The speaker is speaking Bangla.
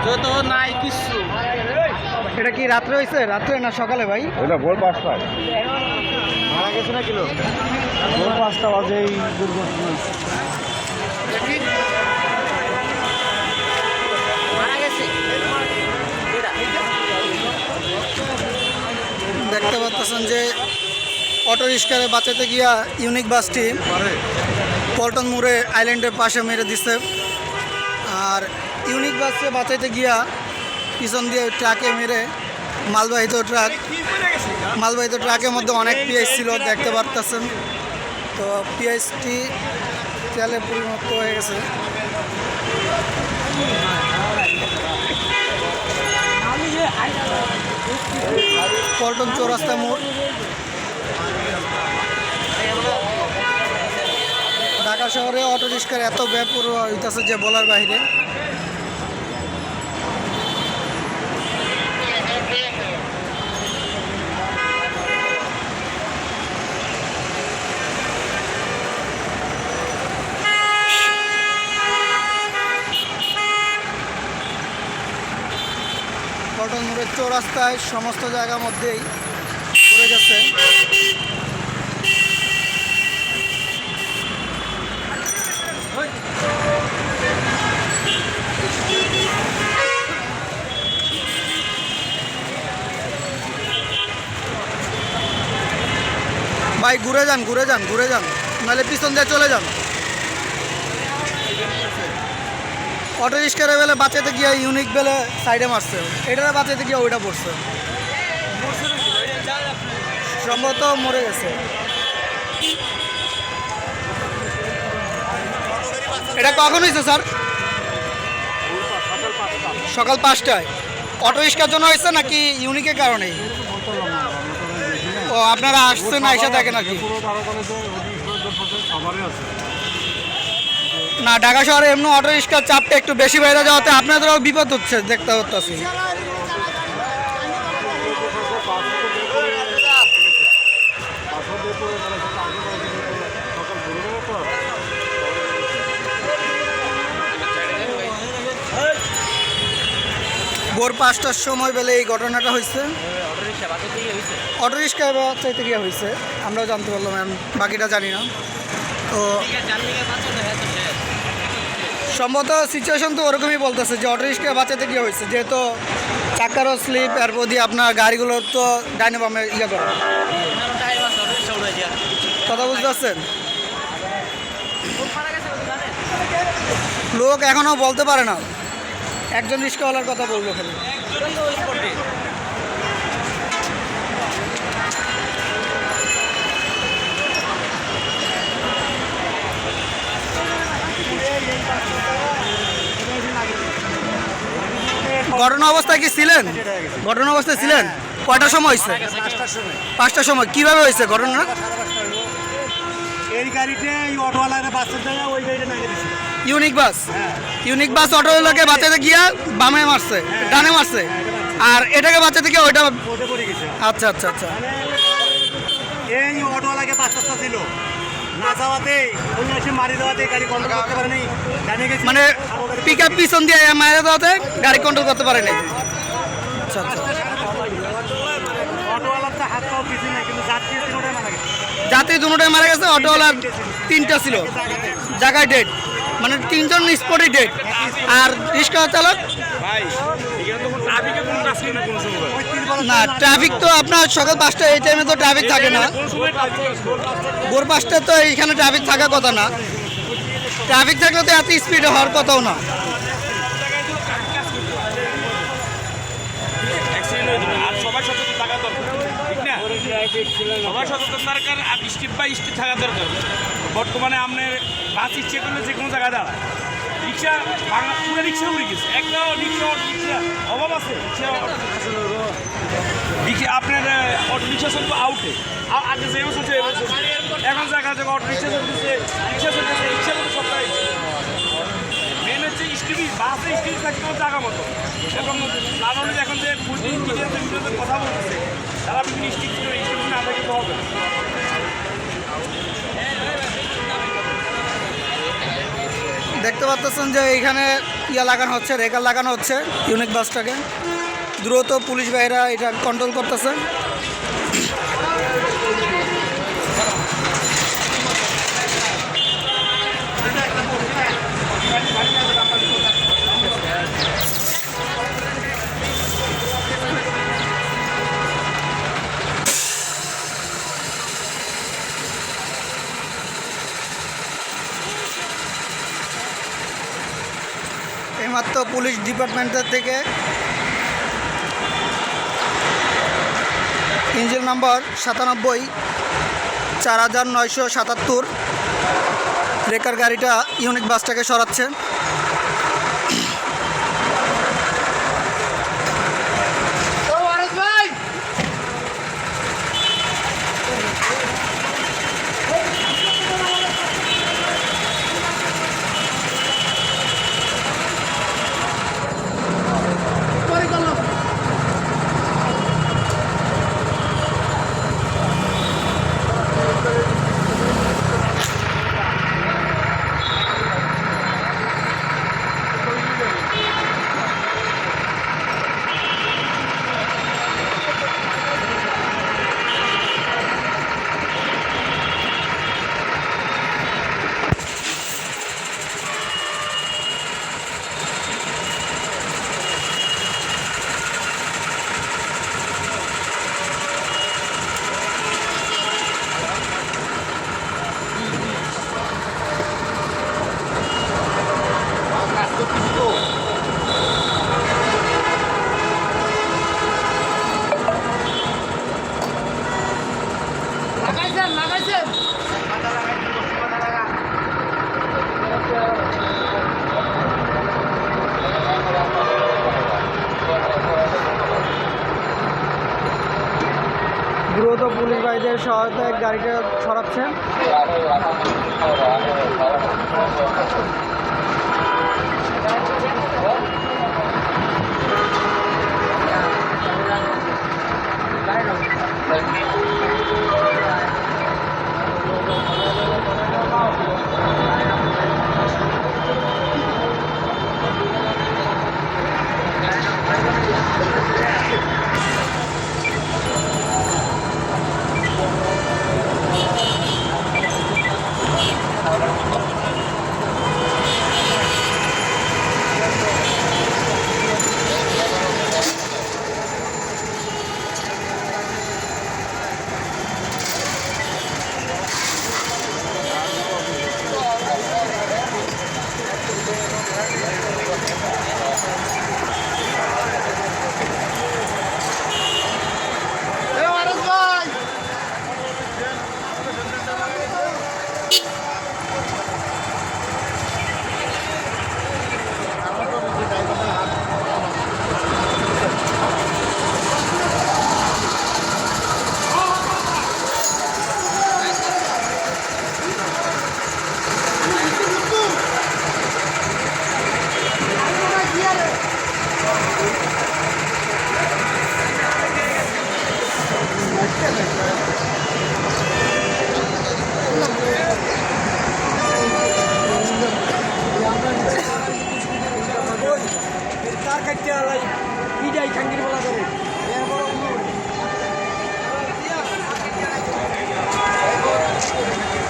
যত নাই কিছু। এটা কি রাত্রে হয়েছে? রাত্রে না সকালে ভাই? এটা ভোর 5টায় মারা গেছে না কিলো? ভোর 5টা বাজে এই দুর্ঘটনা হয়েছে। মারা গেছে। দেখতে পাচ্ছেন যে অটো রিক্সারে বাঁচাতে গিয়া ইউনিক বাসটি পল্টন মোড়ে আইল্যান্ডের পাশে মেরে দিছে। আর ইউনিক বাসকে বাঁচাইতে গিয়া পিছন দিয়ে ট্রাকে মেরে মালবাহিত ট্রাকের মধ্যে অনেক পিএইচ ছিল দেখতে পারতেছেন। তো পিএইচটি তেলে পরিণত হয়ে গেছে। পল্টন চৌরাস্তা মোড়, ঢাকা শহরে অটো রিক্সার এত ব্যাপক হইতেছে যে বলার বাইরে। পল্টন মোড়ের চৌরাস্তায় সমস্ত জায়গার মধ্যেই পড়ে গেছে। ভাই ঘুরে যান নাহলে পিছন দিয়ে চলে যান। অটো রিক্সার বেলে বাঁচাতে গিয়ে ইউনিক বেলে সাইডে মারছে, এটারে বাঁচাতে গিয়ে ওইটা পড়ছে, সম্ভবত মরে গেছে। এটা কখন হয়েছে স্যার? সকাল 5টায়। অটো রিক্সার জন্য হয়েছে নাকি ইউনিকের কারণে? ও আপনারা আসছেন না এসে দেখেন আর কি? না, ঢাকা শহরে এমনি অটো রিক্সার চাপটা একটু বেশি বেড়ে যাওয়াতে আপনাদেরও বিপদ হচ্ছে দেখতে পাচ্ছি। ভোর 5টার সময় বেলে এই ঘটনাটা হয়েছে। অটো রিক্সা বাঁচাইতে গিয়ে হয়েছে, আমরাও জানতে পারলাম, বাকিটা জানি না। তো সম্ভবত সিচুয়েশন তো ওরকমই বলতেছে যে অটো রিক্সা বাঁচাতে গিয়ে হয়েছে, যেহেতু চাকারও স্লিপ, এরপর দিয়ে আপনার গাড়িগুলোর তো ডাইনে বামে ইয়ে করে। কথা বুঝতে পারছেন? লোক এখনও বলতে পারে না, একজন রিক্সাওয়ালার কথা বললো খালি। ঘটনা অবস্থায় কি ছিলেন? ঘটনা অবস্থায় ছিলেন? কয়টার সময় হয়েছে? 5টার সময়। কিভাবে হয়েছে ঘটনা? এই গাড়িতে অটোওয়ালাকে বাঁচাতে যায়, ওই গাড়িটা নামিয়ে দিছে। ইউনিক বাস অটোওয়ালাকে বাঁচাতে গিয়া বামে মারছে, ডানে মারছে, আর এটাকে বাঁচাতে গিয়ে ওইটা পড়ে গেছে। আচ্ছা আচ্ছা আচ্ছা। এই অটোওয়ালাকে বাঁচাতে ছিল, না যাওয়াতে ওই এসে মারি দেওয়াতে গাড়ি কন্ট্রোল করতে পারেনি, জানিয়ে গেছে। মানে পিক আপ পিছন দিয়ে মারা দেওয়াতে গাড়ি কন্ট্রোল করতে পারেনি। আচ্ছা আচ্ছা। অটোওয়ালার তো হাত পাও কিছু নাই, কিন্তু যাত্রী তিনটাই মারা গেছে। যাত্রী দুটোটাই মারা গেছে, অটোওয়ালার 3টা ছিল জায়গায় ডেড, মানে 3জন স্পটে ডেড। আর রিক্সা চালক না, ট্রাফিক তো আপনার সকাল 5টা এই টাইমে তো ট্রাফিক থাকে না। ভোর 5টায় তো এইখানে ট্রাফিক থাকার কথা না, ট্রাফিক থাকলে তো এত স্পিডে হওয়ার কথাও না। সবাই সচেতন থাকা দরকার, ঠিক না? সবাই সচেতন দরকার, আর স্টিপ বাই স্টিপ থাকা দরকার। বর্তমানে আপনার বাস ইচ্ছে করলে যে কোনো জায়গায় দাঁড়ায়, রিক্সা বাংলা পুরো রিক্সা উড়ে গেছে, একটা রিক্সা অভাব আছে। রিক্সা আপনার অটো রিক্সা চলতো আউটে, আগে যে চলছে এখন জায়গা জায়গা অটো রিক্সা চলতেছে, রিক্সা মতো সপ্তাহে মেন হচ্ছে স্টিপি, বাসে স্টিপি থাকতে হবে জায়গা মতো। এবং সাধারণত এখন যে কথা বলতেছে তারা বিভিন্ন স্টিপ না থাকতে হবে। দেখতে পাচ্ছেন যে এইখানে লাগানো হচ্ছে, রেকার লাগানো হচ্ছে ইউনিক বাসটাকে। দ্রুত পুলিশ ভাইরা এটা কন্ট্রোল করতেছে। এইমাত্র পুলিশ ডিপার্টমেন্টের থেকে ইঞ্জিন নাম্বার 97 4977 রেকার গাড়িটা ইউনিক বাসটাকে সরাচ্ছে। দ্রুত পুলিশ ভাইদের সহায়তায় গাড়িটা সরাচ্ছে।